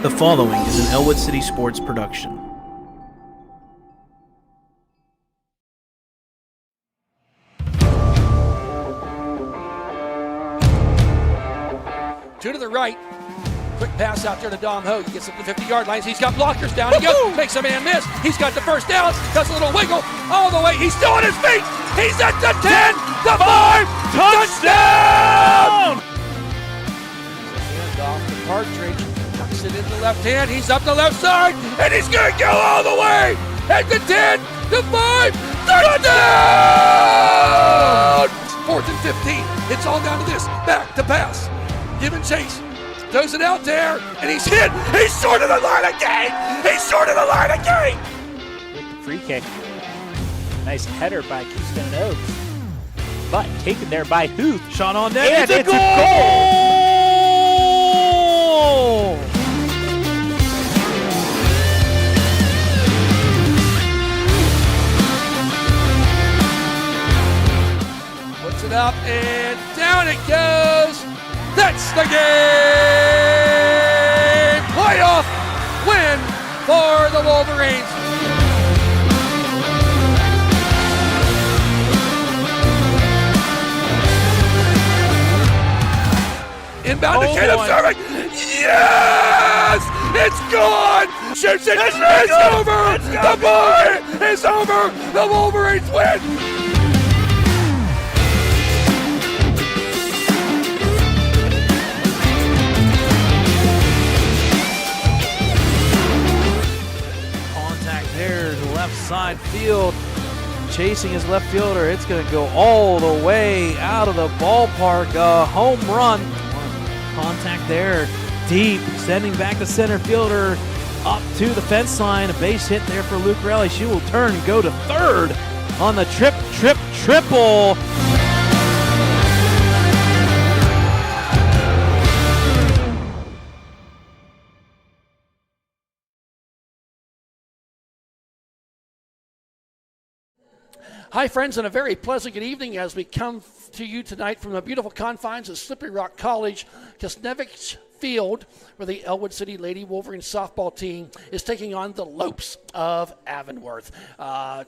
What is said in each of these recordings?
The following is an Ellwood City Sports production. Two to the right. Quick pass out there to Dom Ho. He gets up to the 50-yard lines. He's got blockers down. He goes, makes a man miss. He's got the first down. Does a little wiggle all the way. He's still on his feet. He's at the 10, the 5, touchdown! Hand off to Partridge. Tucks it in the left hand. He's up the left side, and he's going to go all the way. At the 10, the 5, touchdown! 4th and 15. It's all down to this. Back to pass. Give and chase. Throws it out there, and he's hit. He's short of the line again. He's short of the line again. With the free kick. Nice header by Keystone Oaks. But taken there by Huth. Shot on net. And it's a goal! Puts it up, and down it goes. That's the game! Playoff win for the Wolverines. Inbound to Caleb Serving. Yes! It's gone! Shoots it! It's over! The boy is over! The Wolverines win! Left side field, chasing his left fielder. It's going to go all the way out of the ballpark. A home run. Contact there, deep, sending back the center fielder up to the fence line. A base hit there for Luke Raleigh. She will turn and go to third on the triple. Hi, friends, and a very pleasant good evening as we come to you tonight from the beautiful confines of Slippery Rock College, Kisnevich Field, where the Ellwood City Lady Wolverine softball team is taking on the Lopes of Avonworth.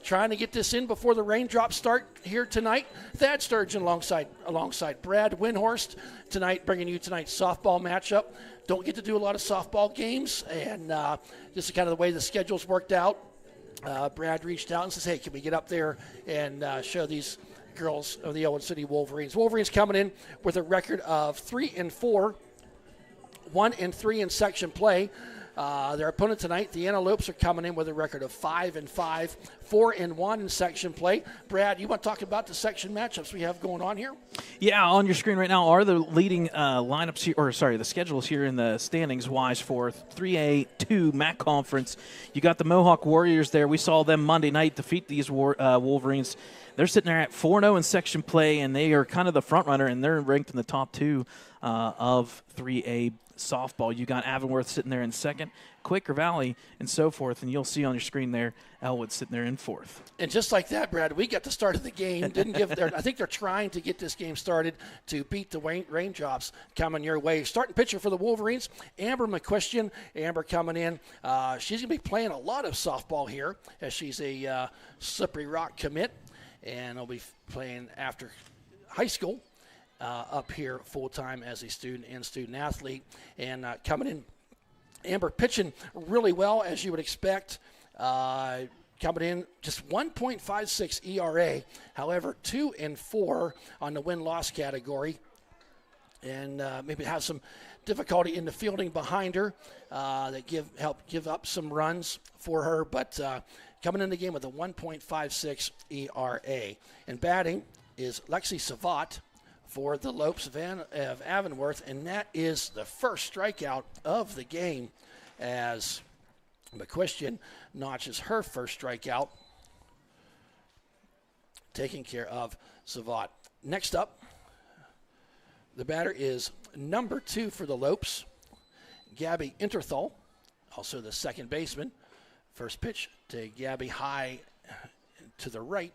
Trying to get this in before the raindrops start here tonight. Thad Sturgeon alongside Brad Winhorst tonight, bringing you tonight's softball matchup. Don't get to do a lot of softball games, and this is kind of the way the schedule's worked out. Brad reached out and says, hey, can we get up there and show these girls of the Ellwood City Wolverines? Wolverines coming in with a record of 3-4, 1-3 in section play. Their opponent tonight, the Antelopes, are coming in with a record of 5-5, 4-1 in section play. Brad, you want to talk about the section matchups we have going on here? Yeah, on your screen right now are the leading lineups here, the schedules here in the standings wise for 3A2 MAC Conference. You got the Mohawk Warriors there. We saw them Monday night defeat these Wolverines. They're sitting there at 4-0 in section play, and they are kind of the front runner, and they're ranked in the top two of 3A softball. You got Avonworth sitting there in second, Quaker Valley, and so forth, and you'll see on your screen there Ellwood sitting there in fourth. And just like that, Brad, we got the start of the game. I think they're trying to get this game started to beat the raindrops coming your way. Starting pitcher for the Wolverines, Amber McQuestion. Amber coming in. She's going to be playing a lot of softball here as she's a Slippery Rock commit, and will be playing after high school. Up here full-time as a student and student athlete. And coming in, Amber pitching really well, as you would expect. Coming in just 1.56 ERA. However, 2-4 on the win-loss category. And maybe have some difficulty in the fielding behind her that help give up some runs for her. But coming in the game with a 1.56 ERA. And batting is Lexi Savat for the Lopes of Avonworth, and that is the first strikeout of the game as McQuestion notches her first strikeout, taking care of Savat. Next up, the batter is number 2 for the Lopes, Gabby Interthal, also the second baseman. First pitch to Gabby high to the right.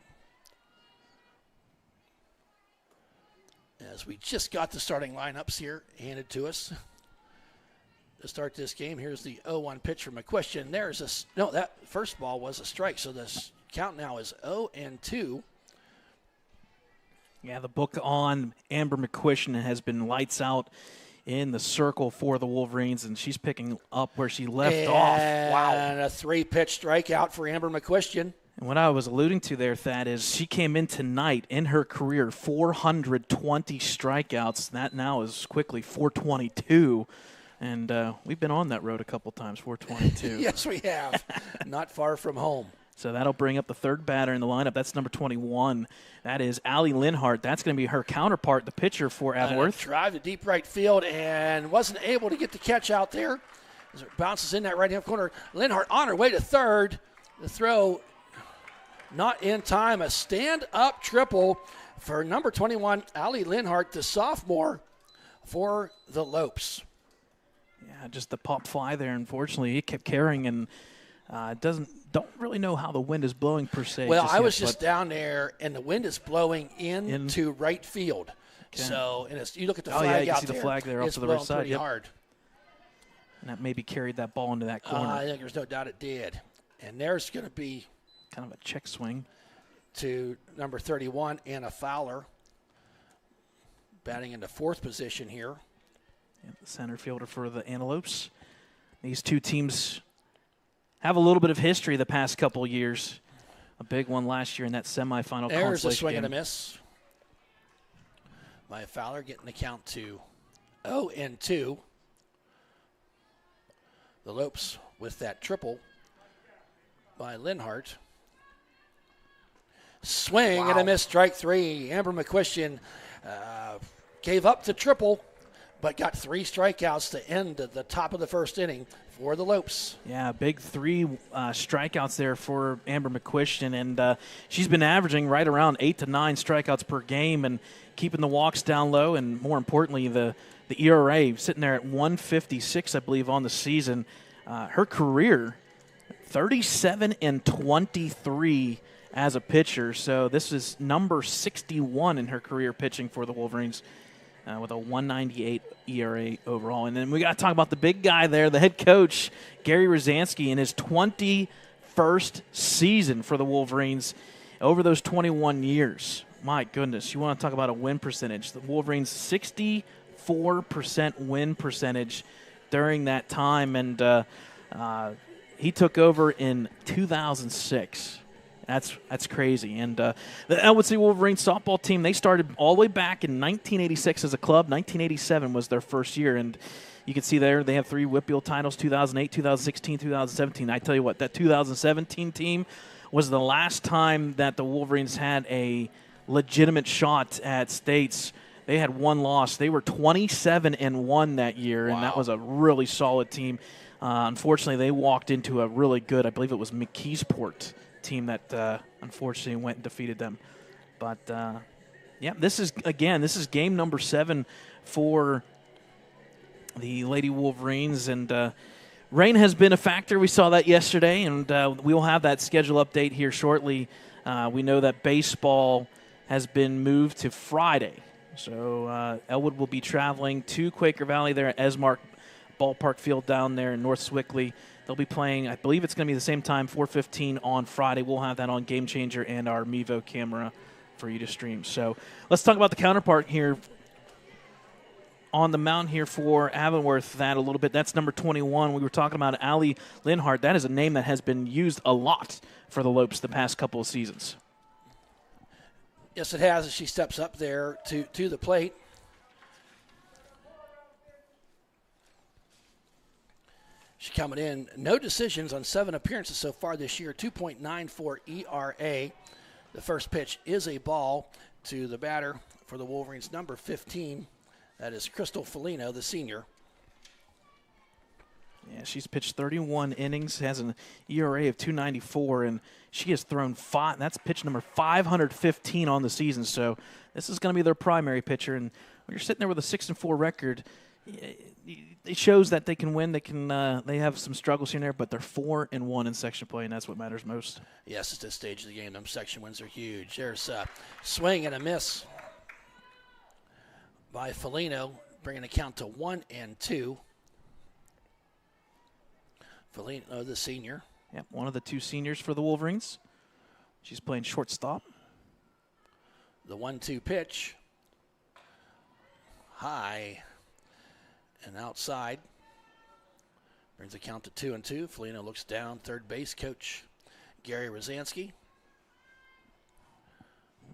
As we just got the starting lineups here handed to us. to start this game. Here's the 0-1 pitch from McQuestion. No, that first ball was a strike, so this count now is 0-2. Yeah, the book on Amber McQuestion has been lights out in the circle for the Wolverines, and she's picking up where she left off. Wow. And a 3-pitch strikeout for Amber McQuestion. And what I was alluding to there, Thad, is she came in tonight in her career 420 strikeouts. That now is quickly 422. And we've been on that road a couple times, 422. Yes, we have. Not far from home. So that'll bring up the third batter in the lineup. That's number 21. That is Allie Linhart. That's going to be her counterpart, the pitcher for Avonworth. Drive to deep right field and wasn't able to get the catch out there as it bounces in that right-hand corner. Linhart on her way to third. The throw not in time. A stand-up triple for number 21, Allie Linhart, the sophomore for the Lopes. Yeah, just the pop fly there. Unfortunately, it kept carrying and don't really know how the wind is blowing per se. Well, I was just down there, and the wind is blowing into right field. Okay. So, and you look at the flag you out can see there. the flag there off to the right side. Pretty hard. And that maybe carried that ball into that corner. I think there's no doubt it did. And there's going to be kind of a check swing to number 31, Anna Fowler, batting into fourth position here. Yeah, the center fielder for the Antelopes. These two teams have a little bit of history the past couple years. A big one last year in that semifinal. There's a swing game. and a miss by Fowler, getting the count to 0-2. The Lopes with that triple by Linhart. Swing and a miss, strike three. Amber McQuestion gave up the triple, but got 3 strikeouts to end the top of the first inning for the Lopes. Yeah, big 3 strikeouts there for Amber McQuestion, and she's been averaging right around 8 to 9 strikeouts per game and keeping the walks down low, and more importantly, the ERA sitting there at 156, I believe, on the season. Her career, 37-23 as a pitcher, so this is number 61 in her career pitching for the Wolverines. With a 198 ERA overall. And then we got to talk about the big guy there, the head coach, Gary Rosansky, in his 21st season for the Wolverines over those 21 years. My goodness, you want to talk about a win percentage. The Wolverines' 64% win percentage during that time, and he took over in 2006. That's crazy. And the Ellwood City Wolverines softball team, they started all the way back in 1986 as a club. 1987 was their first year. And you can see there they have 3 Whitfield titles, 2008, 2016, 2017. I tell you what, that 2017 team was the last time that the Wolverines had a legitimate shot at states. They had 1 loss. They were 27-1 that year, and that was a really solid team. Unfortunately, they walked into a really good, I believe it was McKeesport team that unfortunately went and defeated them. But yeah, this is game number 7 for the Lady Wolverines, and rain has been a factor. We saw that yesterday, and we will have that schedule update here shortly. We know that baseball has been moved to Friday, so Ellwood will be traveling to Quaker Valley there at Esmark Ballpark Field down there in North Swickley. They'll be playing, I believe it's going to be the same time, 4:15 on Friday. We'll have that on Game Changer and our Mevo camera for you to stream. So let's talk about the counterpart here on the mound here for Avonworth, that a little bit. That's number 21. We were talking about Allie Linhart. That is a name that has been used a lot for the Lopes the past couple of seasons. Yes, it has, as she steps up there to the plate. She's coming in. No decisions on 7 appearances so far this year. 2.94 ERA. The first pitch is a ball to the batter for the Wolverines, number 15. That is Crystal Felino, the senior. Yeah, she's pitched 31 innings, has an ERA of 2.94, and she has thrown 5. That's pitch number 515 on the season. So this is going to be their primary pitcher. And when you're sitting there with a 6-4 record, it shows that they can win. They can. They have some struggles here and there, but they're 4-1 in section play, and that's what matters most. Yes, at this stage of the game, them section wins are huge. There's a swing and a miss by Felino, bringing the count to 1-2. Felino, the senior. Yep, one of the two seniors for the Wolverines. She's playing shortstop. The 1-2 pitch. High and outside. Brings the count to 2-2. Felino looks down. Third base coach Gary Rosansky.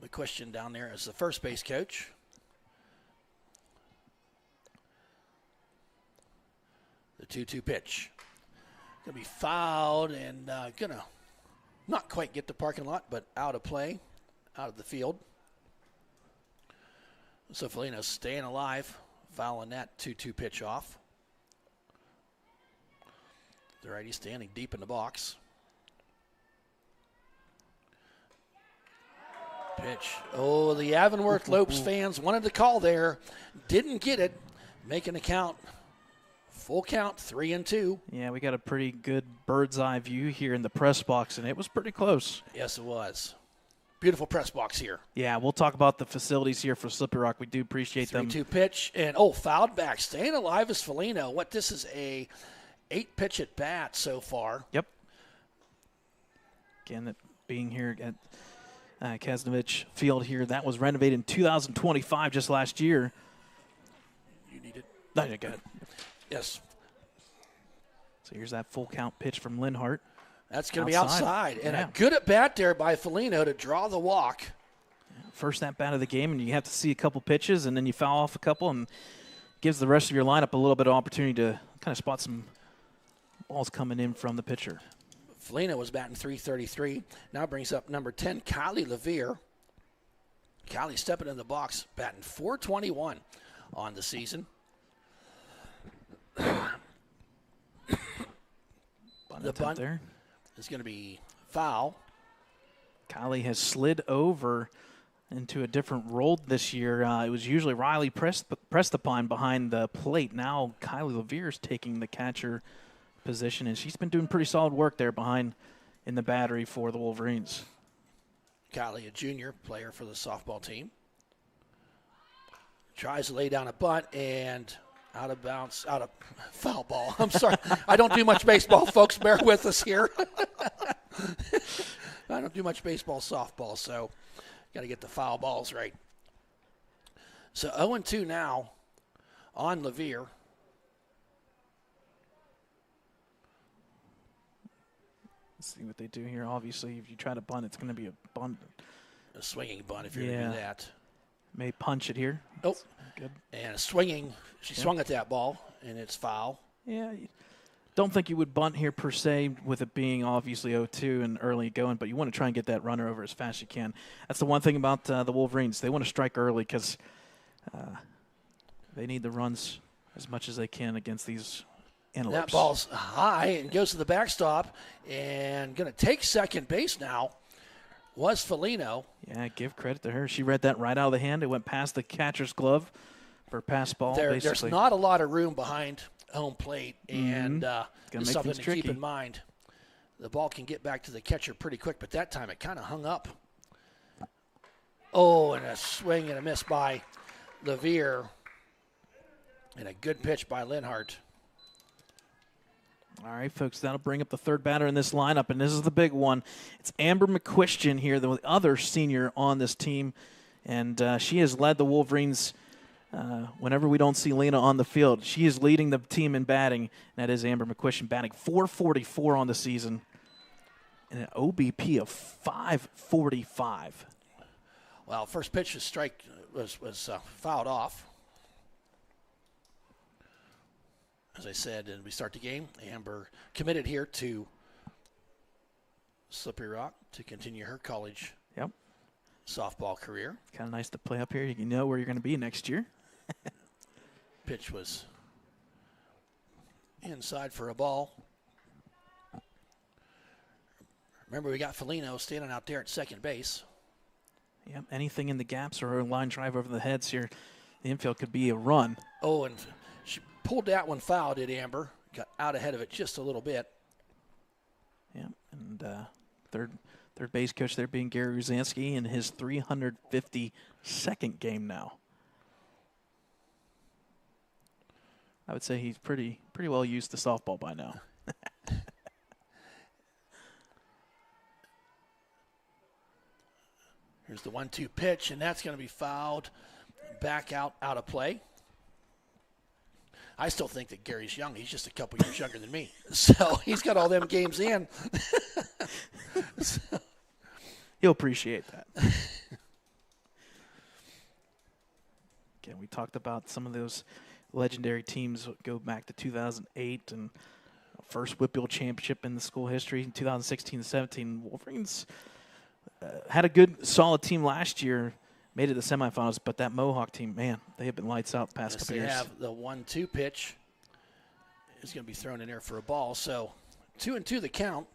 The question down there is the first base coach. The 2-2 pitch. Going to be fouled and going to not quite get the parking lot, but out of play, out of the field. So Felino staying alive, fouling that 2-2 pitch off. The righty standing deep in the box. Pitch. Oh, the Avonworth Lopes fans wanted to call there. Didn't get it. Making the count. Full count, 3-2. Yeah, we got a pretty good bird's eye view here in the press box, and it was pretty close. Yes, it was. Beautiful press box here. Yeah, we'll talk about the facilities here for Slippery Rock. We do appreciate them. 3-2 pitch, and fouled back. Staying alive is Felino. This is a 8-pitch at bat so far. Yep. Again, that being here at Kaznovich Field here, that was renovated in 2025, just last year. You need it? No, you're good. Yes. So here's that full count pitch from Linhart. That's going to be outside. And yeah. a good at bat there by Felino to draw the walk. First at bat of the game, and you have to see a couple pitches, and then you foul off a couple, and gives the rest of your lineup a little bit of opportunity to kind of spot some balls coming in from the pitcher. Felino was batting .333. Now brings up number 10, Kylie Levere. Kylie stepping in the box, batting .421 on the season. The bunt there is going to be foul. Kylie has slid over into a different role this year. It was usually Riley Prestapine behind the plate. Now Kylie Levere is taking the catcher position, and she's been doing pretty solid work there behind in the battery for the Wolverines. Kylie, a junior player for the softball team. Tries to lay down a bunt and out of bounds, out of foul ball. I'm sorry. I don't do much baseball, folks. Bear with us here. I don't do much baseball, softball, so got to get the foul balls right. So 0-2 now on Levere. Let's see what they do here. Obviously, if you try to bunt, it's going to be a bunt. A swinging bunt if you're going to do that. May punch it here. Oh, good. And a swinging. She swung at that ball, and it's foul. Yeah, don't think you would bunt here per se with it being obviously 0-2 and early going, but you want to try and get that runner over as fast as you can. That's the one thing about the Wolverines. They want to strike early because they need the runs as much as they can against these antelopes. That ball's high and goes to the backstop, and going to take second base now was Felino. Yeah, give credit to her. She read that right out of the hand. It went past the catcher's glove for a pass ball. There's not a lot of room behind home plate, and it's something to keep in mind. The ball can get back to the catcher pretty quick, but that time it kind of hung up. Oh, and a swing and a miss by Levere, and a good pitch by Linhart. All right, folks, that'll bring up the third batter in this lineup, and this is the big one. It's Amber McQuistion here, the other senior on this team, and she has led the Wolverines whenever we don't see Lena on the field. She is leading the team in batting, and that is Amber McQuistion, batting .444 on the season and an OBP of .545. Well, first pitch was fouled off. As I said, and we start the game, Amber committed here to Slippery Rock to continue her college softball career. Kind of nice to play up here. You know where you're going to be next year. Pitch was inside for a ball. Remember, we got Felino standing out there at second base. Yep, anything in the gaps or a line drive over the heads here, the infield could be a run. Oh, and she pulled that one foul, did Amber. Got out ahead of it just a little bit. Yeah, and third base coach there being Gary Rosansky in his 352nd game now. I would say he's pretty well used to softball by now. Here's the 1-2 pitch, and that's going to be fouled back out of play. I still think that Gary's young. He's just a couple years younger than me. So he's got all them games in. He'll appreciate that. Again, we talked about some of those legendary teams go back to 2008 and first Whitfield championship in the school history in 2016-17. Wolverines had a good, solid team last year. Made it to the semifinals, but that Mohawk team, man, they have been lights out the past couple years. They have the 1-2 pitch is going to be thrown in there for a ball. So 2-2 the count.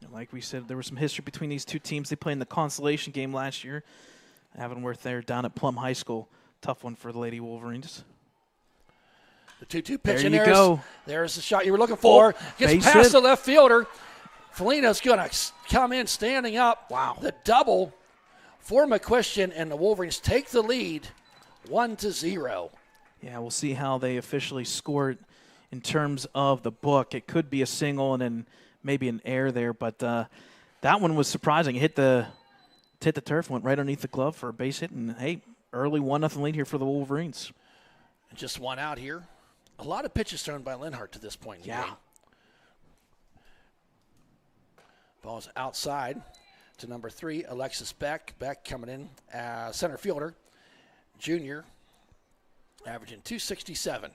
And like we said, there was some history between these two teams. They played in the consolation game last year. Avonworth there down at Plum High School. Tough one for the Lady Wolverines. The 2-2 pitch, there and you go. There's the shot you were looking for. Gets past the left fielder. Felina's going to come in standing up. Wow. The double for McQuestion, and the Wolverines take the lead 1-0. Yeah, we'll see how they officially score it in terms of the book. It could be a single and then maybe an error there, but that one was surprising. It hit the turf, went right underneath the glove for a base hit, and hey, early 1-0 lead here for the Wolverines. And just one out here. A lot of pitches thrown by Linhart to this point in the game. Ball's outside to number 3, Alexis Beck. Beck coming in as center fielder, junior, averaging .267.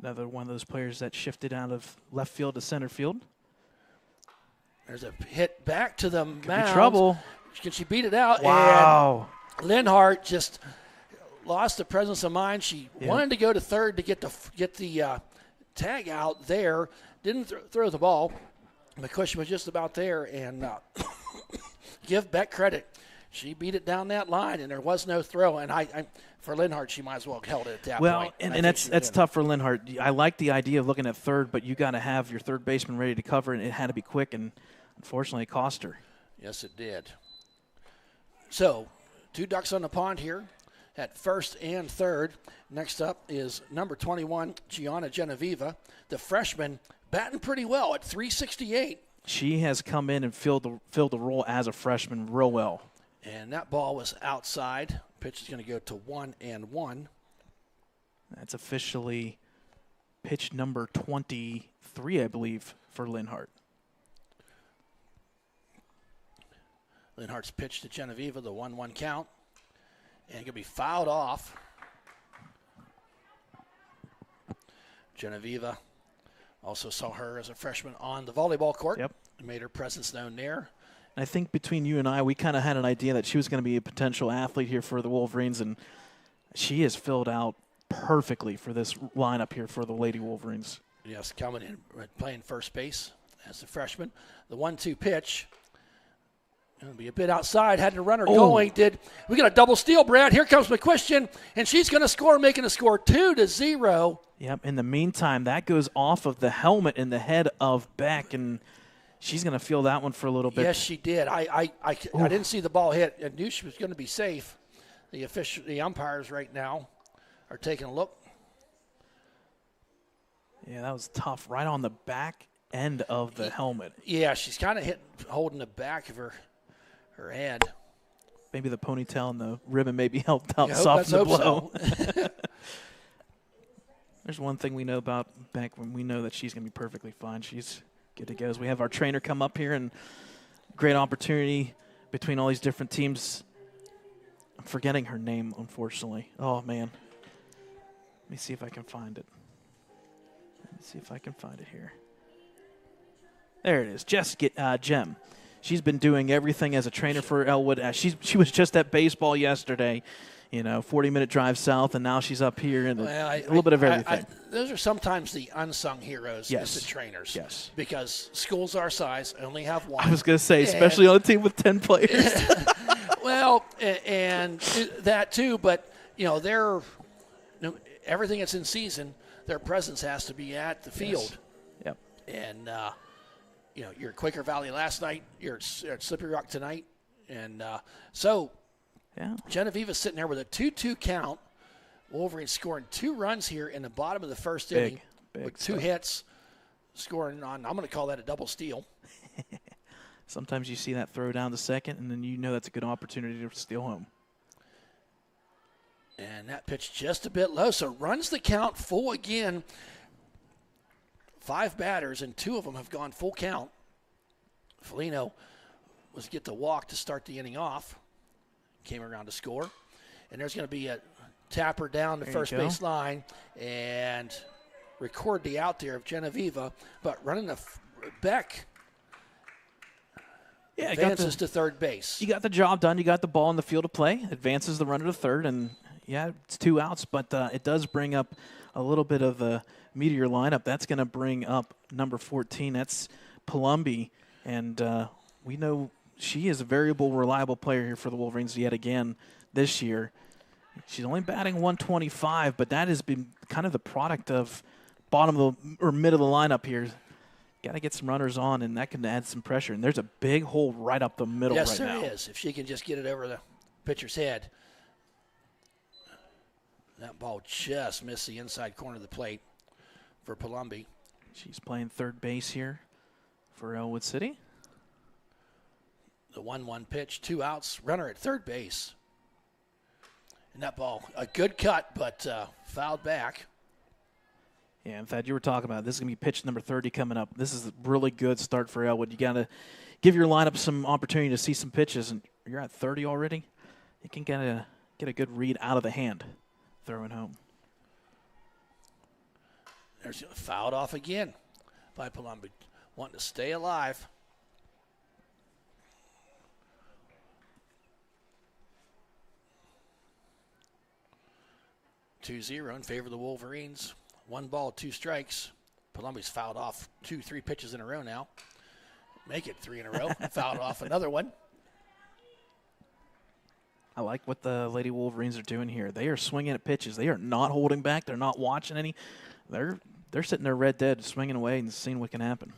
Another one of those players that shifted out of left field to center field. There's a hit back to the mound. Could be trouble. Can she beat it out? Wow. And Linhart just lost the presence of mind. She wanted to go to third to get the tag out there. Didn't throw the ball. McCushion was just about there, and give Beck credit. She beat it down that line, and there was no throw. And I for Linhart, she might as well have held it at that point. Well, and that's tough for Linhart. I like the idea of looking at third, but you got to have your third baseman ready to cover, and it had to be quick, and unfortunately it cost her. Yes, it did. So, 2 ducks on the pond here at first and third. Next up is number 21, Gianna Genevieve, the freshman, batting pretty well at .368. She has come in and filled the role as a freshman real well. And that ball was outside. Pitch is going to go to 1-1. That's officially pitch number 23, I believe, for Linhart. Linhart's pitch to Genevieve, the 1-1 count. And going to be fouled off. Genevieve also saw her as a freshman on the volleyball court. Yep. Made her presence known there. I think between you and I, we kind of had an idea that she was going to be a potential athlete here for the Wolverines, and she has filled out perfectly for this lineup here for the Lady Wolverines. Yes, coming in, playing first base as a freshman. The 1-2 pitch. Going to be a bit outside. Had the runner going. We got a double steal, Brad. Here comes McQuestion, and she's going to score, making the score 2-0. Yep. In the meantime, that goes off of the helmet in the head of Beck, and she's going to feel that one for a little bit. Yes, she did. I didn't see the ball hit. I knew she was going to be safe. The umpires right now are taking a look. Yeah, that was tough. Right on the back end of the helmet. Yeah, she's kind of holding the back of her head. Maybe the ponytail and the ribbon maybe helped out soften the blow. So. There's one thing we know about Beck when we know that she's going to be perfectly fine. She's good to go. As we have our trainer come up here, and great opportunity between all these different teams. I'm forgetting her name, unfortunately. Oh, man. Let me see if I can find it. Here. There it is. Jem. She's been doing everything as a trainer for Ellwood. She was just at baseball yesterday, 40-minute drive south, and now she's up here and a little bit of everything. Those are sometimes the unsung heroes yes. as the trainers. Yes. Because schools our size only have one. I was going to say, especially on a team with 10 players. Well, and that too, but, they're everything that's in season, their presence has to be at the field. Yes. Yep. And, you're at Quaker Valley last night. You're at Slippery Rock tonight. And Genevieve is sitting there with a 2-2 count. Wolverine scoring 2 runs here in the bottom of the first inning with 2 hits, scoring on, I'm going to call that a double steal. Sometimes you see that throw down to second, and then you know that's a good opportunity to steal home. And that pitch just a bit low, so runs the count full again. 5 batters, and 2 of them have gone full count. Foligno was get the walk to start the inning off. Came around to score. And there's going to be a tapper down the first base line and record the out there of Genevieve, but running the Beck advances to third base. You got the job done. You got the ball in the field of play. Advances the runner to third, and yeah, it's 2 outs, but it does bring up a little bit of a meteor lineup. That's going to bring up number 14. That's Palumbi, and we know she is a variable, reliable player here for the Wolverines yet again this year. She's only batting 125, but that has been kind of the product of bottom of the, or mid of the lineup here. Got to get some runners on, and that can add some pressure. And there's a big hole right up the middle right now. Yes, there is. If she can just get it over the pitcher's head. That ball just missed the inside corner of the plate for Palumbi. She's playing third base here for Ellwood City. The 1-1 pitch, 2 outs, runner at third base. And that ball, a good cut, but fouled back. Yeah, in fact, you were talking about this is going to be pitch number 30 coming up. This is a really good start for Ellwood. You got to give your lineup some opportunity to see some pitches, and you're at 30 already. You can get a good read out of the hand, throwing home. There's fouled off again by Palumbi, wanting to stay alive. (2-0) in favor of the Wolverines. 1 ball, 2 strikes. Palumbi's fouled off 2-3 pitches in a row now. Make it 3 in a row. Fouled off another one. I like what the Lady Wolverines are doing here. They are swinging at pitches. They are not holding back. They're not watching any. They're sitting there red dead, swinging away and seeing what can happen.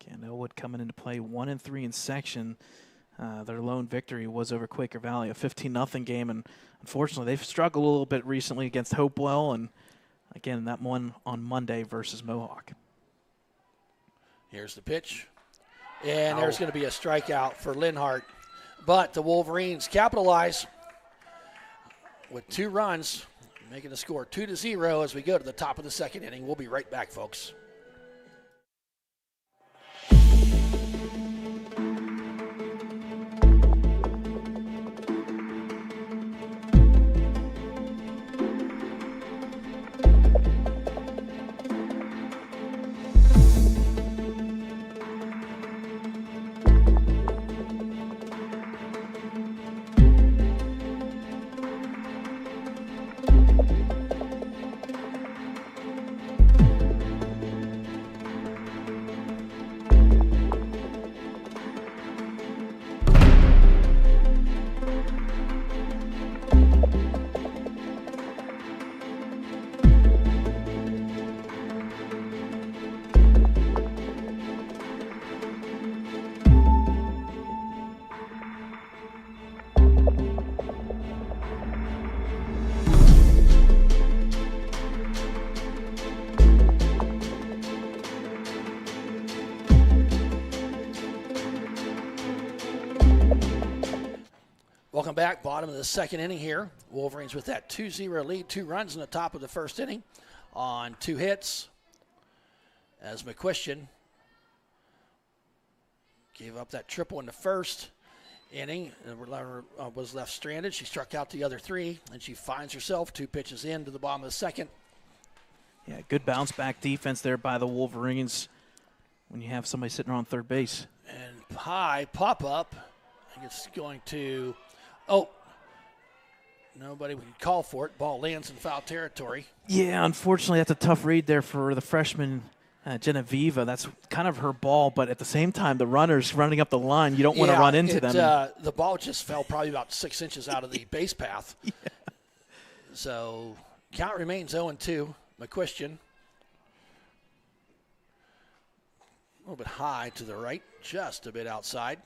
Again, Ellwood coming into play 1-3 in section. Their lone victory was over Quaker Valley, a 15-0 game, and unfortunately they've struggled a little bit recently against Hopewell, and again that one on Monday versus Mohawk. Here's the pitch, and there's going to be a strikeout for Linhart, but the Wolverines capitalize with 2 runs, making the score 2-0 as we go to the top of the second inning. We'll be right back, folks. Welcome back. Bottom of the second inning here. Wolverines with that 2-0 lead. 2 runs in the top of the first inning on 2 hits. As McQuestion gave up that triple in the first inning and was left stranded. She struck out the other 3, and she finds herself 2 pitches into the bottom of the second. Yeah, good bounce back defense there by the Wolverines when you have somebody sitting on third base. And high pop up. I think it's going to... nobody would call for it. Ball lands in foul territory. Yeah, unfortunately, that's a tough read there for the freshman, Genevieve. That's kind of her ball, but at the same time, the runners running up the line, you don't want to run into them. The ball just fell probably about 6 inches out of the base path. Yeah. So count remains 0-2. McQuestion. A little bit high to the right, just a bit outside.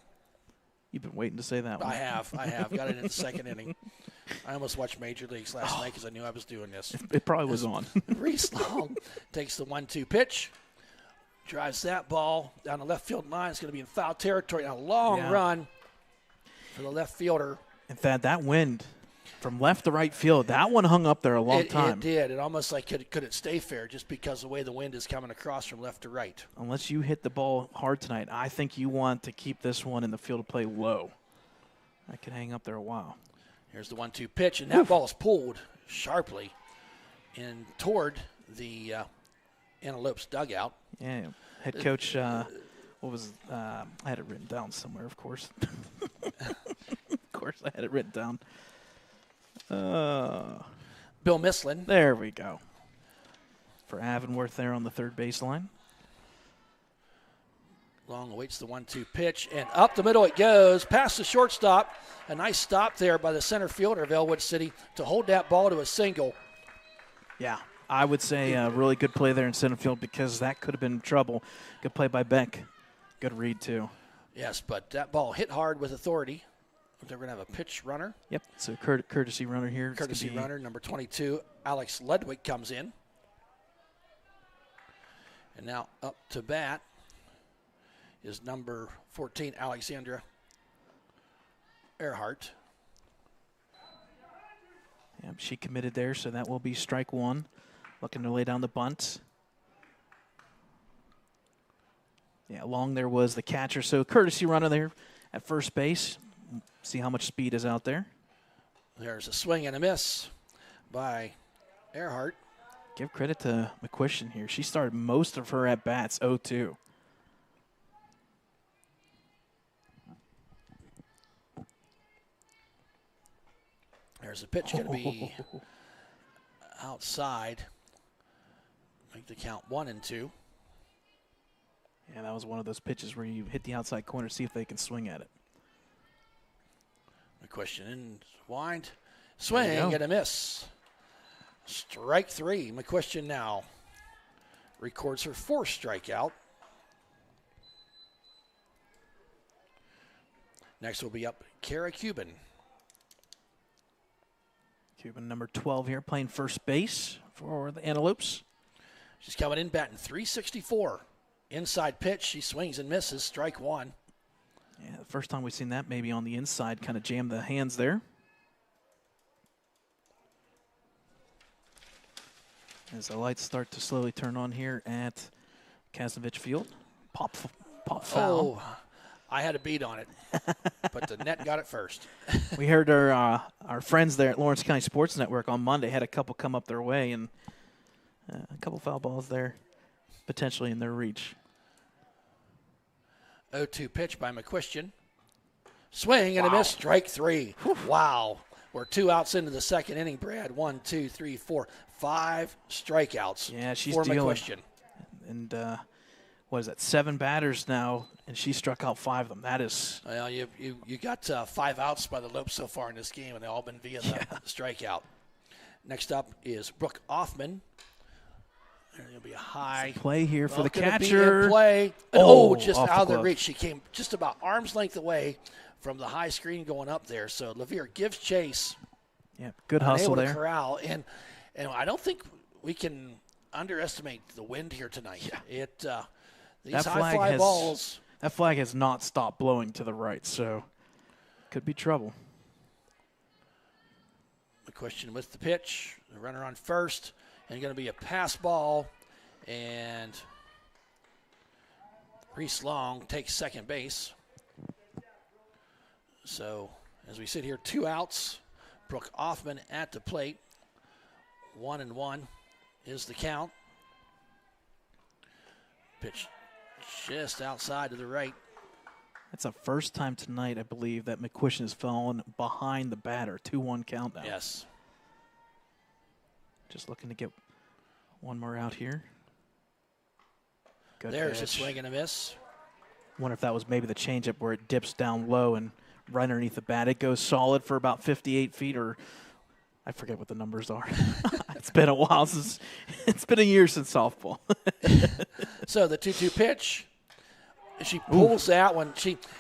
You've been waiting to say that one. I have. Got it in the second inning. I almost watched Major Leagues last night because I knew I was doing this. It probably was on. Reese Long takes the 1-2 pitch, drives that ball down the left field line. It's going to be in foul territory. A long run for the left fielder. In fact, that wind from left to right field, that one hung up there a long time. It did. It almost like could it stay fair just because the way the wind is coming across from left to right. Unless you hit the ball hard tonight, I think you want to keep this one in the field of play low. That could hang up there a while. Here's the 1-2 pitch, and that ball is pulled sharply in toward the Antelope's dugout. Yeah, head coach, I had it written down somewhere, of course. Of course, I had it written down. Bill Mislin. There we go. For Avonworth there on the third baseline. Long awaits the 1-2 pitch, and up the middle it goes, past the shortstop. A nice stop there by the center fielder of Ellwood City to hold that ball to a single. Yeah, I would say a really good play there in center field because that could have been trouble. Good play by Beck. Good read, too. Yes, but that ball hit hard with authority. They're going to have a pitch runner. Yep, so courtesy runner here. Courtesy runner, number 22, Alex Ledwick comes in. And now up to bat is number 14, Alexandra Earhart. Yep, she committed there, so that will be strike one. Looking to lay down the bunt. Yeah, long there was the catcher, so courtesy runner there at first base. See how much speed is out there. There's a swing and a miss by Earhart. Give credit to McQuistion here. She started most of her at-bats 0-2. There's a pitch going to be outside. Make the count 1-2. Yeah, that was one of those pitches where you hit the outside corner, see if they can swing at it. McQuistion in, wind, swing and a miss. Strike three. McQuistion now records her fourth strikeout. Next will be up Kara Cuban. Cuban, number 12 here, playing first base for the Antelopes. She's coming in batting .364. Inside pitch, she swings and misses. Strike one. Yeah, the first time we've seen that, maybe on the inside, kind of jam the hands there. As the lights start to slowly turn on here at Kaznovich Field. Pop foul. Oh, I had a beat on it, but the net got it first. We heard our friends there at Lawrence County Sports Network on Monday had a couple come up their way, and a couple foul balls there potentially in their reach. 0-2 pitch by McQuistion. Swing and a miss, strike three. Wow. We're 2 outs into the second inning, Brad. 1, 2, 3, 4, 5 strikeouts. Yeah, she's for dealing. McQuistion. And what is that? 7 batters now, and she struck out 5 of them. That is. Well, you got 5 outs by the Lopes so far in this game, and they've all been via the strikeout. Next up is Brooke Offman. There'll be a high play here for the catcher. catcher. Play. Just out of the reach. She came just about arm's length away from the high screen going up there. So LaVere gives chase. Yeah, good hustle there. To corral, and I don't think we can underestimate the wind here tonight. Yeah. These high fly balls. That flag has not stopped blowing to the right, so could be trouble. McQuistion with the pitch. The runner on first. And going to be a pass ball, and Reese Long takes second base. So as we sit here, 2 outs. Brooke Offman at the plate. 1-1 is the count. Pitch just outside to the right. That's the first time tonight, I believe, that McQuistion has fallen behind the batter. 2-1 count now. Yes. Just looking to get one more out here. Good There's edge. a swing and a miss. Wonder if that was maybe the changeup where it dips down low and right underneath the bat. It goes solid for about 58 feet, or I forget what the numbers are. It's been a while since, it's been a year since softball. So the 2-2 pitch. She pulls that one.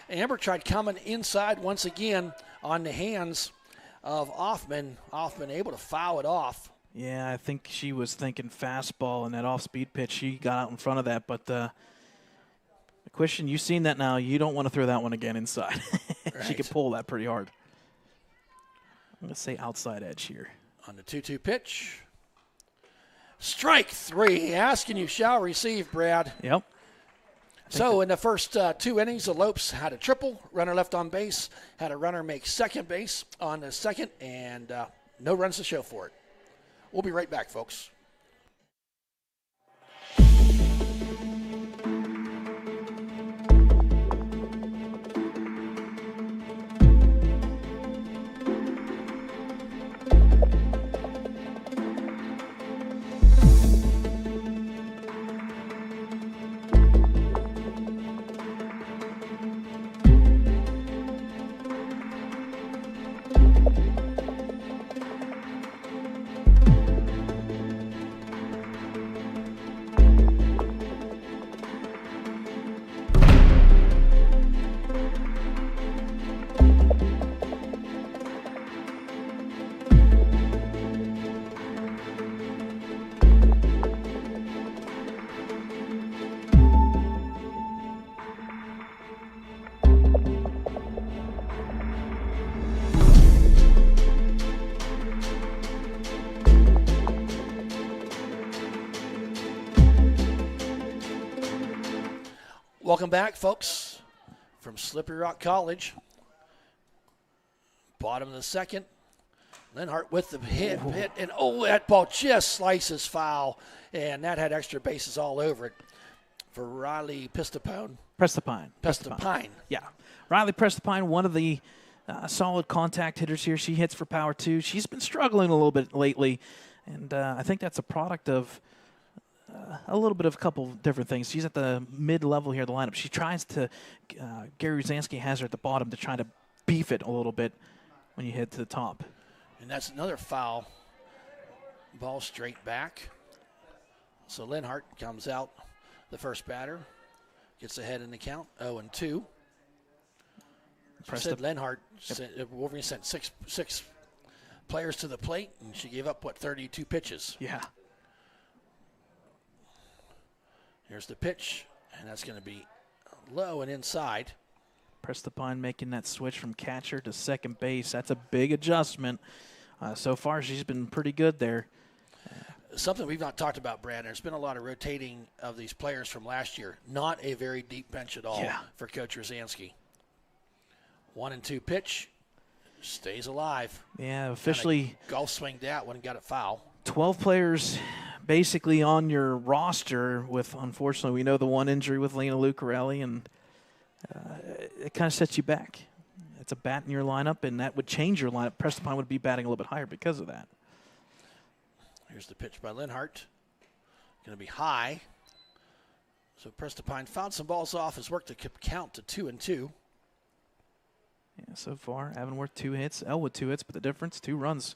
Amber tried coming inside once again on the hands of Hoffman. Hoffman able to foul it off. Yeah, I think she was thinking fastball and that off-speed pitch. She got out in front of that, but the question, you've seen that now. You don't want to throw that one again inside. Right. She could pull that pretty hard. I'm going to say outside edge here. On the 2-2 pitch. Strike 3. Ask and you shall receive, Brad. Yep. So in the first 2 innings, the Lopes had a triple. Runner left on base. Had a runner make second base on the second, and no runs to show for it. We'll be right back, folks. Welcome back, folks, from Slippery Rock College. Bottom of the second. Lenhart with the hit, and that ball just slices foul, and that had extra bases all over it for Riley Prestapine. Yeah. Riley Prestapine, one of the solid contact hitters here. She hits for power too. She's been struggling a little bit lately, and I think that's a product of a little bit of a couple different things. She's at the mid-level here of the lineup. She tries to, Gary Zansky has her at the bottom to try to beef it a little bit when you head to the top. And that's another foul. Ball straight back. So Lenhart comes out, the first batter, gets ahead in the count, 0-2. Said Lenhart, Wolverine sent six players to the plate, and she gave up, 32 pitches. Yeah. Here's the pitch, and that's going to be low and inside. Prestapine making that switch from catcher to second base. That's a big adjustment. So far, she's been pretty good there. Something we've not talked about, Brad, there's been a lot of rotating of these players from last year. Not a very deep bench at all for Coach Rosansky. 1-2 pitch. Stays alive. Yeah, officially. Golf swinged out when he got it foul. 12 players basically on your roster with, unfortunately, we know the one injury with Lena Lucarelli, and it kind of sets you back. It's a bat in your lineup, and that would change your lineup. Prestapine would be batting a little bit higher because of that. Here's the pitch by Lenhart. Going to be high. So Prestapine found some balls off, has worked to count to 2-2. Yeah, so far, Avonworth 2 hits, Ellwood 2 hits, but the difference, 2 runs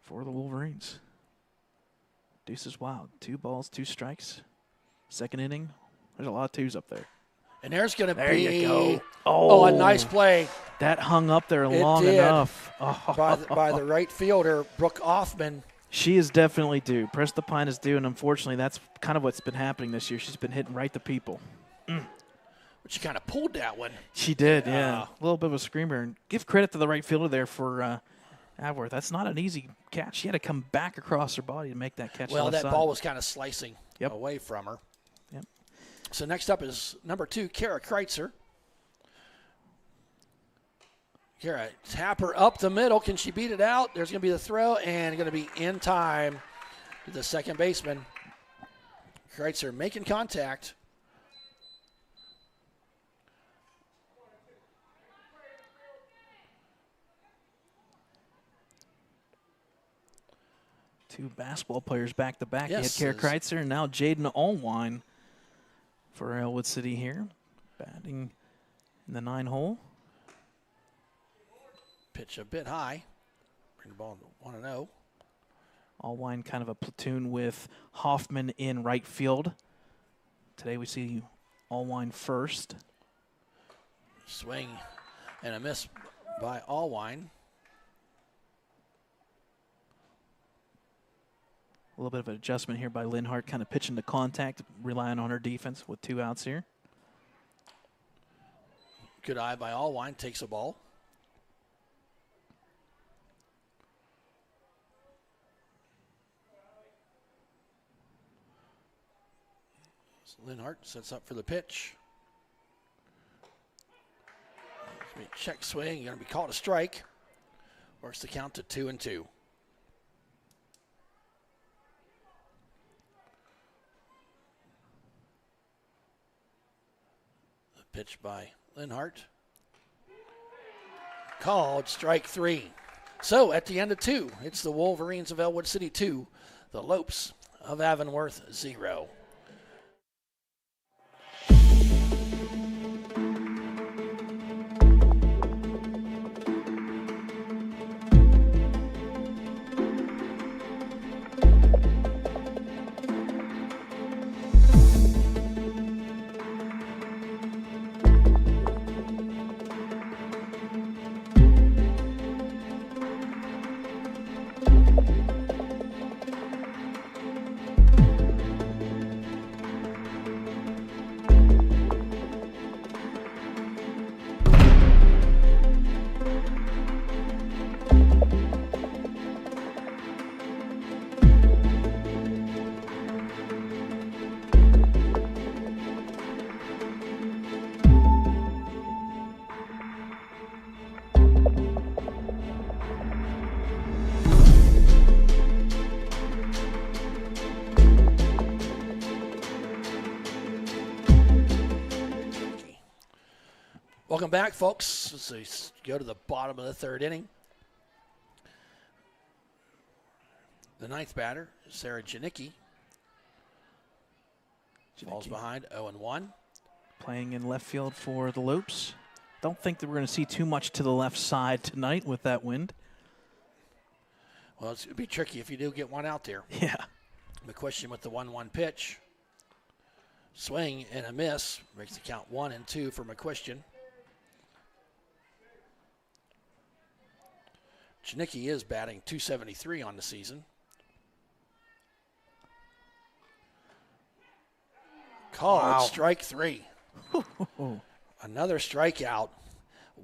for the Wolverines. Deuce is wild. 2 balls, 2 strikes. Second inning. There's a lot of 2s up there. And there's going to be. There you go. A nice play. That hung up there long enough. By the right fielder, Brooke Hoffman. She is definitely due. Prestapine is due, and unfortunately, that's kind of what's been happening this year. She's been hitting right to people. But she kind of pulled that one. She did, yeah. A little bit of a screamer. And give credit to the right fielder there for Avonworth. That's not an easy catch. She had to come back across her body to make that catch. Well, that ball was kind of slicing Yep. away from her. Yep. So next up is number 2, Kara Kreitzer. Kara, tap her up the middle. Can she beat it out? There's going to be the throw, and going to be in time to the second baseman. Kreitzer making contact. Two basketball players back to back. Yes, You had Kara Kreitzer and now Jaden Allwine for Ellwood City here, batting in the 9 hole. Pitch a bit high. Bring the ball to 1-0. Allwine kind of a platoon with Hoffman in right field. Today we see Allwine first. Swing and a miss by Allwine. A little bit of an adjustment here by Linhart, kind of pitching to contact, relying on her defense with 2 outs here. Good eye by Allwine, takes a ball. So Linhart sets up for the pitch. Check swing, going to be called a strike. Works the count to 2-2. The pitch by Linhart. Called strike 3. So at the end of 2, it's the Wolverines of Ellwood City 2, the Lopes of Avonworth 0. Welcome back, folks. Let's go to the bottom of the 3rd inning. The 9th batter, Sarah Janicki. Falls behind 0-1. Playing in left field for the Lopes. Don't think that we're going to see too much to the left side tonight with that wind. Well, it's going to be tricky if you do get one out there. Yeah. McQuestion with the 1-1 pitch. Swing and a miss. Makes the count 1-2 for McQuestion. Janicki is batting .273 on the season. Called strike 3. Another strikeout.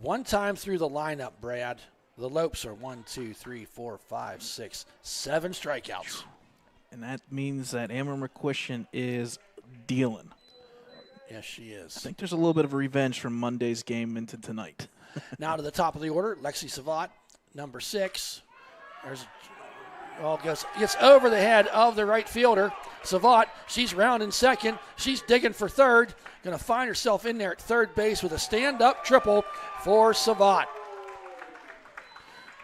One time through the lineup, Brad. The Lopes are 1, 2, 3, 4, 5, 6, 7 strikeouts. And that means that Amber McQuestion is dealing. Yes, she is. I think there's a little bit of revenge from Monday's game into tonight. Now to the top of the order, Lexi Savat, number 6. There's ball gets over the head of the right fielder. Savat, she's rounding second. She's digging for third. Going to find herself in there at third base with a stand-up triple for Savat.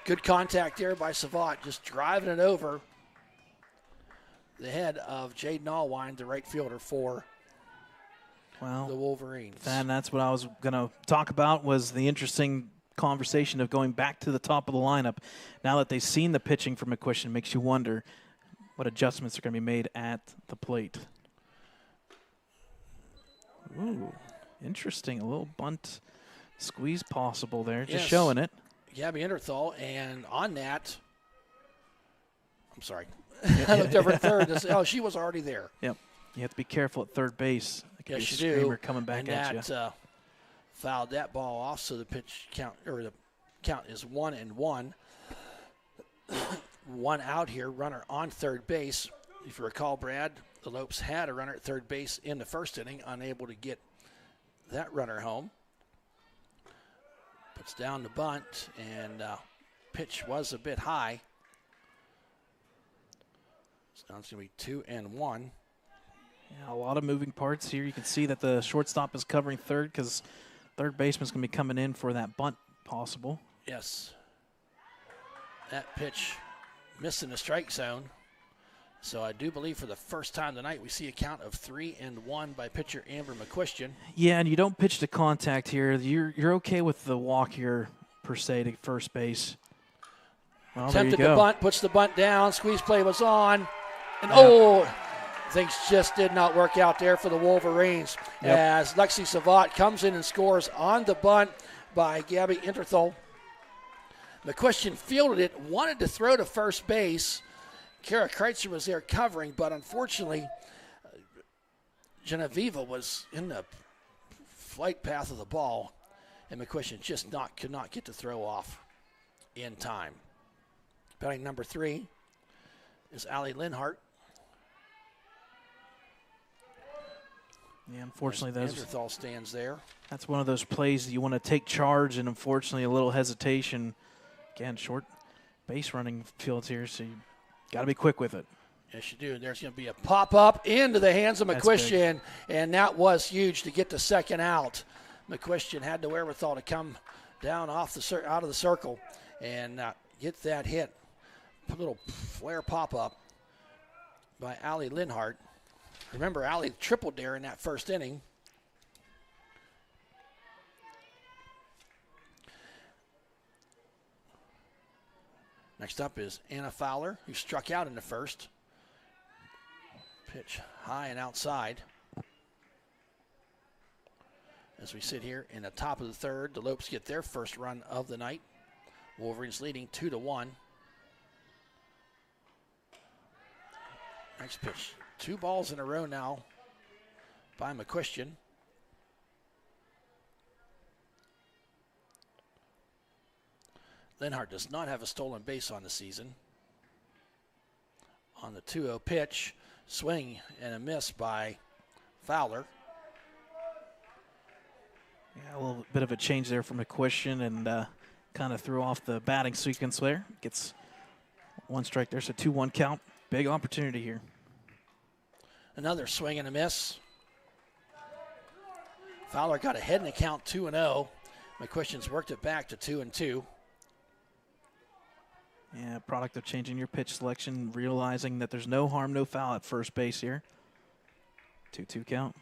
Good contact there by Savat, just driving it over the head of Jaden Allwine, the right fielder for the Wolverines. And that's what I was going to talk about, was the interesting conversation of going back to the top of the lineup. Now that they've seen the pitching from McQuestion, makes you wonder what adjustments are going to be made at the plate. Ooh, interesting. A little bunt squeeze possible there, just showing it. Gabby Enderthal, and on that, I'm sorry, I looked over at third. Oh, she was already there. Yep. You have to be careful at third base. Yes, you do. Screamer coming back and at you. That fouled that ball off, so the pitch count, or the count is 1-1. One out here, runner on third base. If you recall, Brad, the Lopes had a runner at third base in the first inning, unable to get that runner home. Puts down the bunt, and pitch was a bit high. So now it's going to be 2-1. Yeah, a lot of moving parts here. You can see that the shortstop is covering third because third baseman's going to be coming in for that bunt possible. Yes. That pitch missed in the strike zone. So I do believe for the first time tonight we see a count of 3-1 by pitcher Amber McQuestion. Yeah, and you don't pitch to contact here. You're okay with the walk here, per se, to first base. Well, attempted the bunt, puts the bunt down. Squeeze play was on. And things just did not work out there for the Wolverines as Lexi Savat comes in and scores on the bunt by Gabby Enderthal. McQuestion fielded it, wanted to throw to first base, Kara Kreitzer was there covering, but unfortunately, Genevieve was in the flight path of the ball, and McQuistion just could not get the throw off in time. Batting number 3 is Allie Linhart. Yeah, unfortunately, Neanderthal stands there. That's one of those plays that you want to take charge, and unfortunately, a little hesitation. Again, short base running fields here, so you got to be quick with it. Yes, you do. There's going to be a pop-up into the hands of McQuistion, and that was huge to get the second out. McQuistion had the wherewithal to come down out of the circle and get that hit. A little flare pop-up by Allie Linhart. Remember, Allie tripled there in that first inning. Next up is Anna Fowler, who struck out in the first. Pitch high and outside. As we sit here in the top of the third, the Lopes get their first run of the night. Wolverines leading 2-1. Next pitch. 2 balls in a row now by McQuistion. Linhart does not have a stolen base on the season. On the 2-0 pitch, swing and a miss by Fowler. Yeah, a little bit of a change there from McQuistion, and kind of threw off the batting sequence there. Gets 1 strike there, so 2-1 count. Big opportunity here. Another swing and a miss. Fowler got ahead in the count 2-0. McQuistion's worked it back to 2-2. Yeah, product of changing your pitch selection, realizing that there's no harm, no foul at first base here. 2-2 count.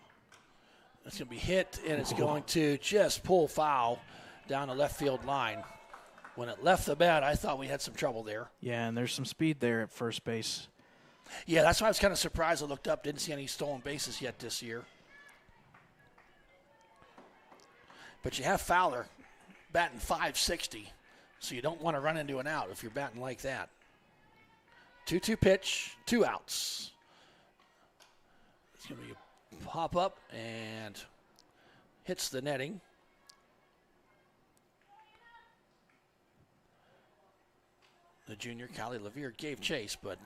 It's going to be hit, and it's going to just pull foul down the left field line. When it left the bat, I thought we had some trouble there. Yeah, and there's some speed there at first base. Yeah, that's why I was kind of surprised. I looked up, didn't see any stolen bases yet this year. But you have Fowler batting .560, so you don't want to run into an out if you're batting like that. 2-2 pitch, 2 outs. It's going to be a pop-up and hits the netting. The junior, Callie Levere, gave chase, but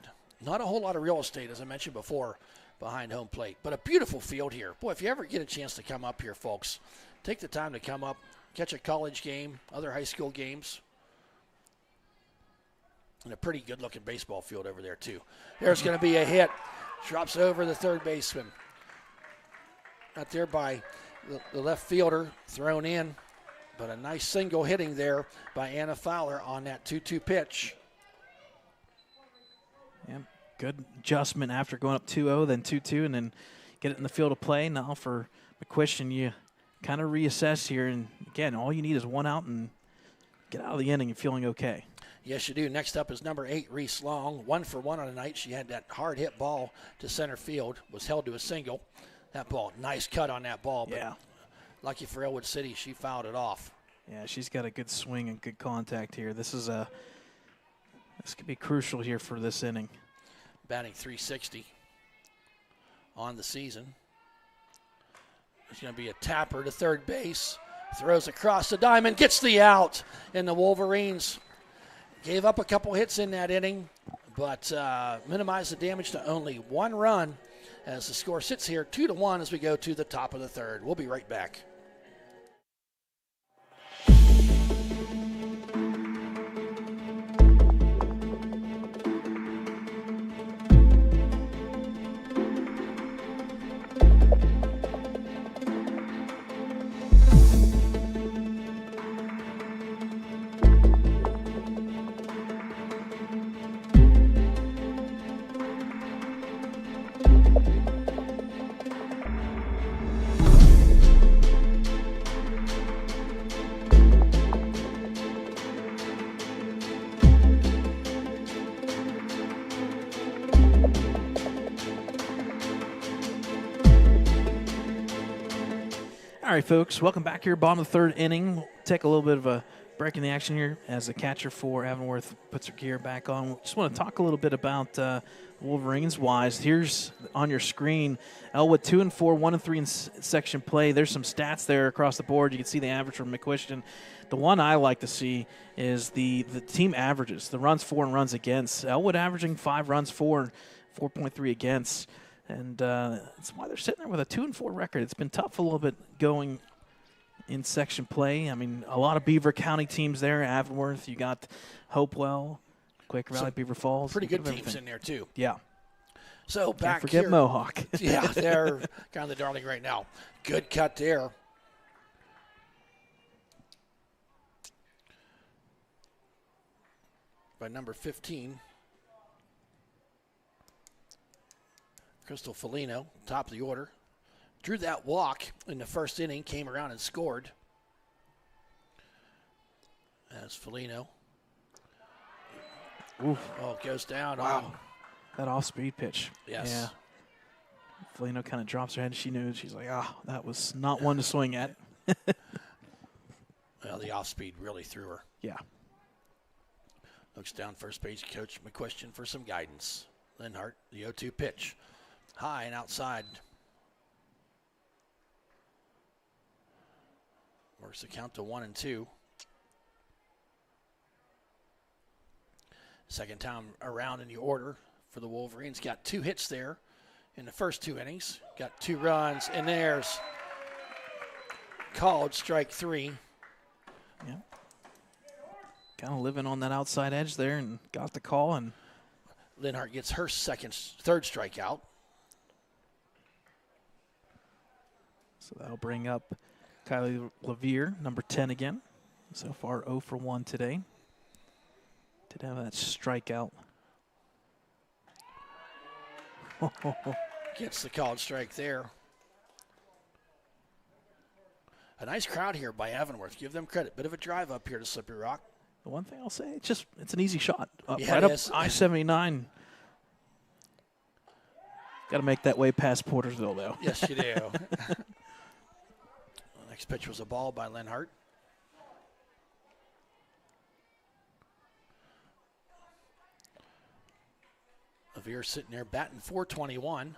not a whole lot of real estate, as I mentioned before, behind home plate. But a beautiful field here. Boy, if you ever get a chance to come up here, folks, take the time to come up, catch a college game, other high school games. And a pretty good-looking baseball field over there, too. There's going to be a hit. Drops over the third baseman. Out there by the left fielder, thrown in. But a nice single hitting there by Anna Fowler on that 2-2 pitch. Yeah, good adjustment after going up 2-0, then 2-2, and then get it in the field of play. Now for McQuistion, you kind of reassess here. And, again, all you need is 1 out and get out of the inning and feeling okay. Yes, you do. Next up is number 8, Reese Long. 1 for 1 on the night. She had that hard hit ball to center field, was held to a single. That ball, nice cut on that ball. But yeah. Lucky for Ellwood City, she fouled it off. Yeah, she's got a good swing and good contact here. This could be crucial here for this inning. Batting .360 on the season. There's going to be a tapper to third base. Throws across the diamond, gets the out. And the Wolverines gave up a couple hits in that inning, but minimized the damage to only 1 run as the score sits here 2-1 as we go to the top of the third. We'll be right back. All right, folks, welcome back here. Bottom of the third inning. We'll take a little bit of a breaking the action here as the catcher for Avonworth puts her gear back on. Just want to talk a little bit about Wolverines-wise. Here's on your screen, Ellwood 2-4, 1-3 in section play. There's some stats there across the board. You can see the average from McQuiston. The one I like to see is the team averages, the runs for and runs against. Ellwood averaging 5 runs for, 4.3 against. And that's why they're sitting there with a 2-4 record. It's been tough a little bit going in section play. I mean, a lot of Beaver County teams there. Avonworth, you got Hopewell, Quaker Valley, Beaver Falls. Pretty good teams in there, too. Yeah. So back Can't forget here. Mohawk. Yeah, they're kind of the darling right now. Good cut there. By number 15. Crystal Felino, top of the order. Drew that walk in the first inning, came around and scored. As Felino. Oof. Oh, goes down. Wow. That off-speed pitch. Yes. Yeah. Felino kind of drops her head. She knew. She's like, that was not one to swing at. Well, the off-speed really threw her. Yeah. Looks down first base coach McQuiston for some guidance. Linhart, the 0-2 pitch. High and outside. Works the count to 1-2. Second time around in the order for the Wolverines. Got 2 hits there in the first 2 innings. Got 2 runs, and there's called strike 3. Yeah. Kind of living on that outside edge there and got the call. And Linhart gets her third strikeout. So that'll bring up Kylie Levere, number 10 again. So far 0 for 1 today. Did have that strikeout. Gets the called strike there. A nice crowd here by Avonworth. Give them credit. Bit of a drive up here to Slippery Rock. The one thing I'll say, it's an easy shot. Yeah, right it up is. I-79. Got to make that way past Portersville, though. Yes, you do. Next pitch was a ball by Linhart. Levere sitting there batting .421.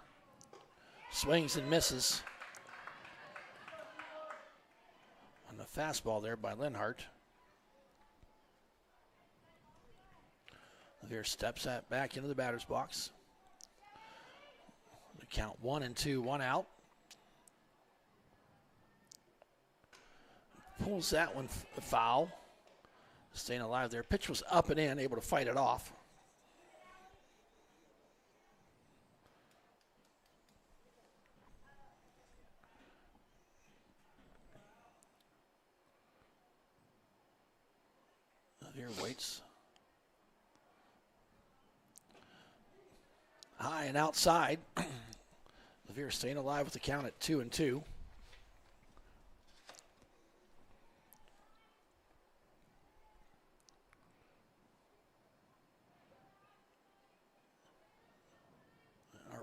Swings and misses. On the fastball there by Linhart. Levere steps back into the batter's box. The count 1-2, 1 out. Pulls that one foul. Staying alive there. Pitch was up and in, able to fight it off. Here waits. High and outside. Levere staying alive with the count at 2-2.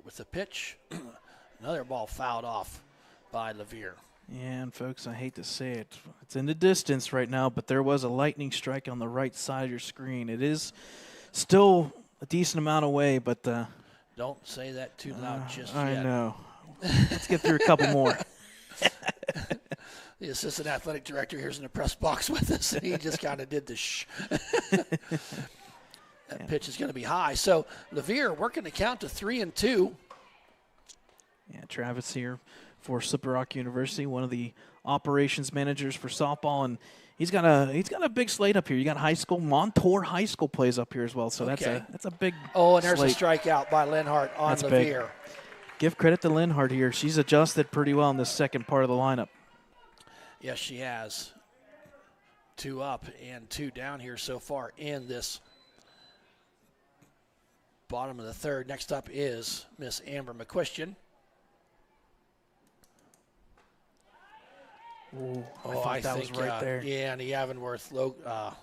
With the pitch, another ball fouled off by Levere. And, folks, I hate to say it. It's in the distance right now, but there was a lightning strike on the right side of your screen. It is still a decent amount away, but don't say that too loud just I yet. I know. Let's get through a couple more. The assistant athletic director here's in the press box with us, and he just kind of did the shh. That pitch is going to be high. So Levere working the count to 3-2. Yeah, Travis here for Slippery Rock University, one of the operations managers for softball, and he's got a big slate up here. You got high school, Montour High School plays up here as well. So okay. that's a big. Oh, and there's slate. a strikeout by Linhart on That's Levere. big. Give credit to Linhart here. She's adjusted pretty well in this second part of the lineup. Yes, she has. 2 up and 2 down here so far in this bottom of the third. Next up is Miss Amber McQuiston. Ooh, I that think was right there. Yeah, and the Avonworth thought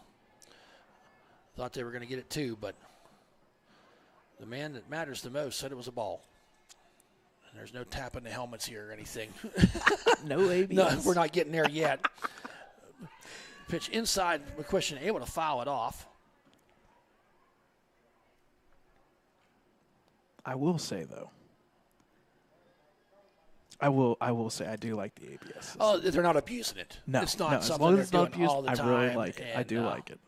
they were going to get it too, but the man that matters the most said it was a ball. And there's no tapping the helmets here or anything. No ABS. No, we're not getting there yet. Pitch inside. McQuistion able to foul it off. I will say, though, I will say I do like the ABS. Oh, they're not abusing it. No, it's not no, as something long as they're it's not doing abused, all the I time. really like it. I and, do like it.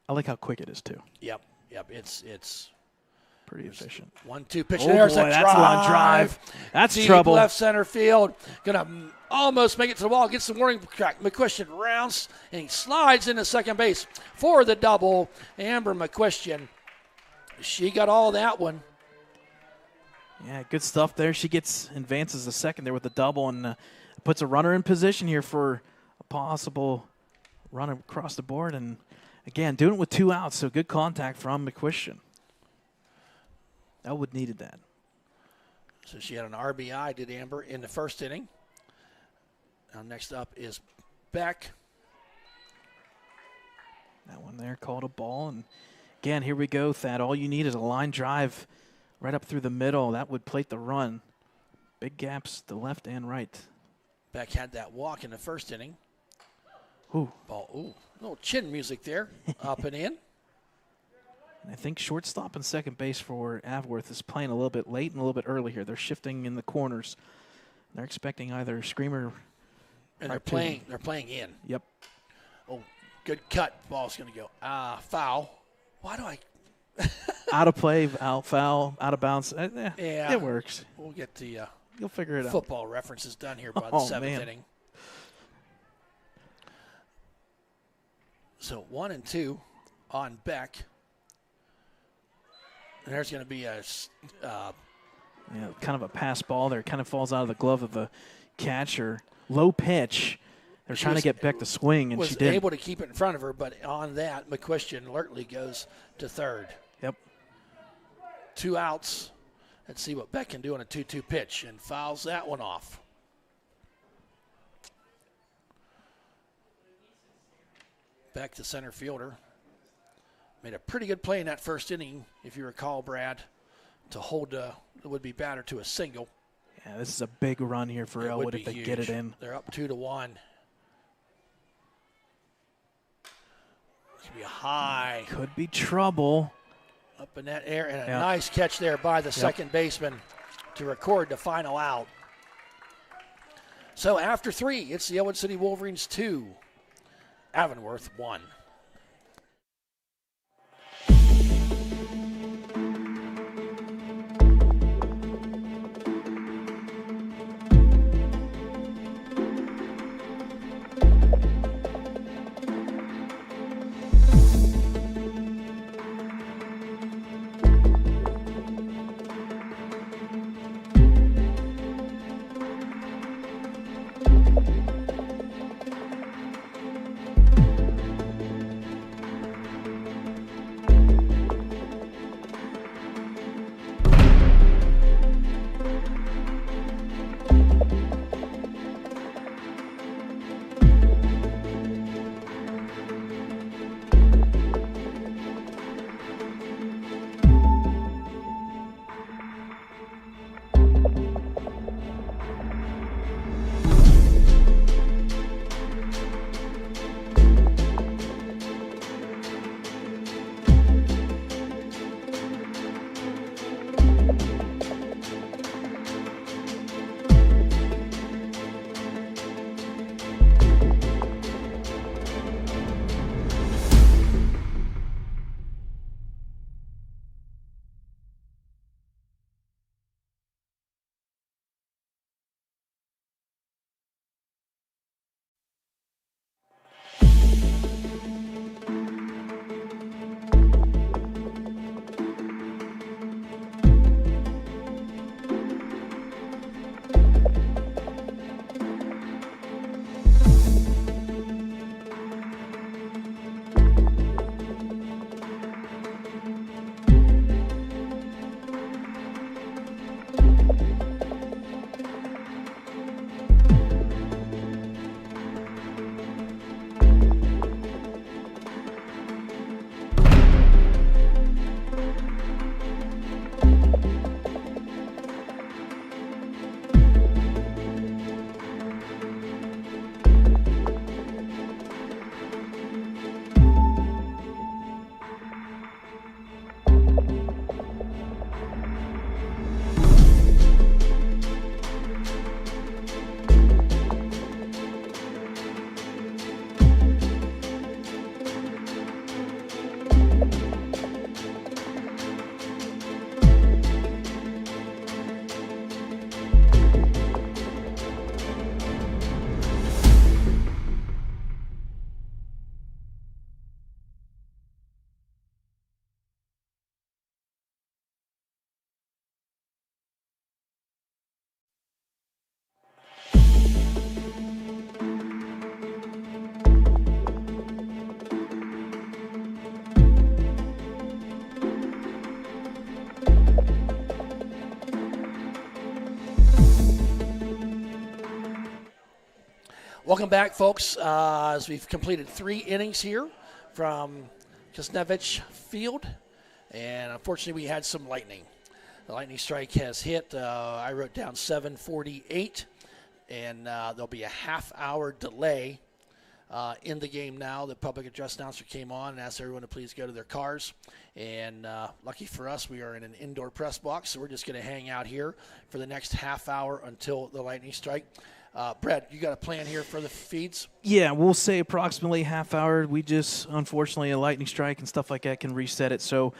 I like how quick it is, too. Yep. It's Pretty efficient. 1-2 pitch. Oh, There's boy, a that's a line drive. That's Deep trouble. left center field. Gonna almost make it to the wall. Gets the warning track. McQuistion rounds and he slides into second base for the double. Amber McQuistion. She got all that one. Yeah, good stuff there. She advances a second there with the double and puts a runner in position here for a possible run across the board. And, again, doing it with 2 outs, so good contact from McQuistion. Ellwood needed that. So she had an RBI, did Amber, in the first inning. Now next up is Beck. That one there called a ball. And, again, here we go, Thad. All you need is a line drive right up through the middle. That would plate the run. Big gaps to left and right. Beck had that walk in the first inning. Ooh. Ball, ooh, little chin music there, up and in. I think shortstop and second base for Avonworth is playing a little bit late and a little bit early here. They're shifting in the corners. They're expecting either Screamer And or they're playing in. Yep. Oh, good cut. Ball's going to go. Foul. Why do I? Out of play, out foul, out of bounds. Yeah. It works. We'll get the You'll figure it out. football references done here by the Oh, seventh man. inning. So 1-2 on Beck. And there's going to be a Kind of a pass ball there. Kind of falls out of the glove of the catcher. Low pitch. They're trying to get Beck to swing, and was she did. able to keep it in front of her, but on that, McQuistion alertly goes to third. Yep. 2 outs. Let's see what Beck can do on a 2-2 pitch, and fouls that one off. Beck, the center fielder, made a pretty good play in that first inning, if you recall, Brad, to hold the would-be batter to a single. Yeah, this is a big run here for It would Ellwood be if they huge. get it in. They're up 2-1. Could be a high Could be trouble. up in that air, and a Yep. nice catch there by the second baseman to record the final out. So after 3, it's the Ellwood City Wolverines 2, Avonworth 1. Welcome back, folks, as we've completed 3 innings here from Kisnevich Field. And unfortunately, we had some lightning. The lightning strike has hit. I wrote down 7:48, and there'll be a half-hour delay in the game now. The public address announcer came on and asked everyone to please go to their cars. And lucky for us, we are in an indoor press box, so we're just going to hang out here for the next half hour until the lightning strike. Brad, you got a plan here for the feeds? Yeah, we'll say approximately half hour. We just, unfortunately, a lightning strike and stuff like that can reset it. So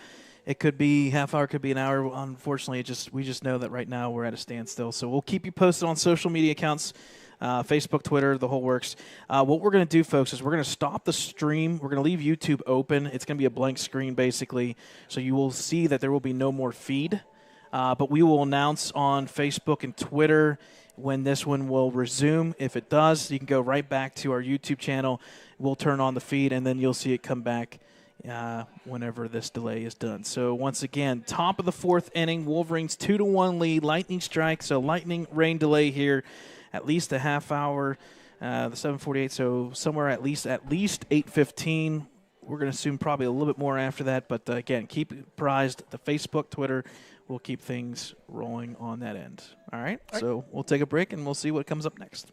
it could be half hour, could be an hour. Unfortunately, we just know that right now we're at a standstill. So we'll keep you posted on social media accounts, Facebook, Twitter, the whole works. What we're going to do, folks, is we're going to stop the stream. We're going to leave YouTube open. It's going to be a blank screen, basically. So you will see that there will be no more feed. But we will announce on Facebook and Twitter when this one will resume. If it does, you can go right back to our YouTube channel. We'll turn on the feed, and then you'll see it come back whenever this delay is done. So once again, top of the 4th inning, Wolverines 2-1 lead, lightning strike. So lightning rain delay here, at least a half hour. The 7:48, so somewhere at least 8:15. We're going to assume probably a little bit more after that. But again, keep apprised. The Facebook, Twitter, we'll keep things rolling on that end. All right? So we'll take a break, and we'll see what comes up next.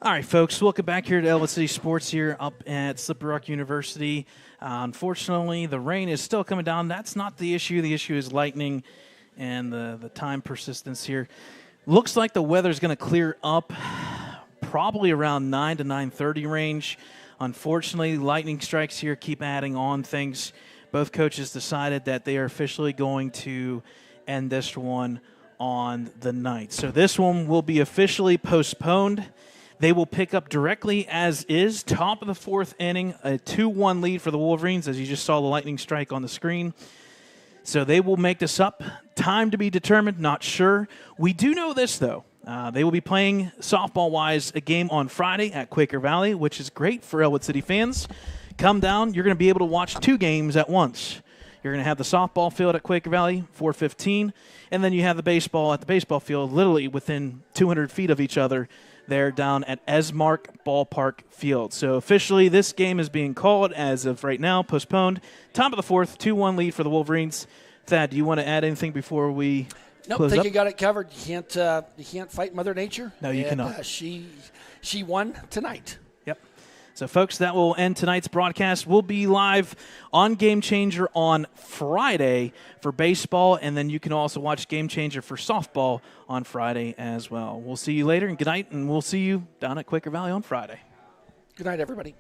All right, folks, welcome back here to Ellwood City Sports here up at Slippery Rock University. Unfortunately, the rain is still coming down. That's not the issue. The issue is lightning and the time persistence here. Looks like the weather's going to clear up probably around 9 to 9:30 range. Unfortunately, lightning strikes here keep adding on things. Both coaches decided that they are officially going to end this one on the night. So this one will be officially postponed. They will pick up directly as is. Top of the 4th inning, a 2-1 lead for the Wolverines, as you just saw the lightning strike on the screen. So they will make this up. Time to be determined, not sure. We do know this, though. They will be playing softball-wise a game on Friday at Quaker Valley, which is great for Ellwood City fans. Come down. You're going to be able to watch 2 games at once. You're going to have the softball field at Quaker Valley, 4:15, and then you have the baseball at the baseball field, literally within 200 feet of each other. They're down at Esmark Ballpark Field. So officially this game is being called as of right now, postponed. Top of the 4th, 2-1 lead for the Wolverines. Thad, do you want to add anything before we Nope, close I think up? you got it covered. You can't fight Mother Nature. No, you cannot. She won tonight. Yep. So, folks, that will end tonight's broadcast. We'll be live on Game Changer on Friday for baseball, and then you can also watch Game Changer for softball on Friday as well. We'll see you later, and good night, and we'll see you down at Quaker Valley on Friday. Good night, everybody.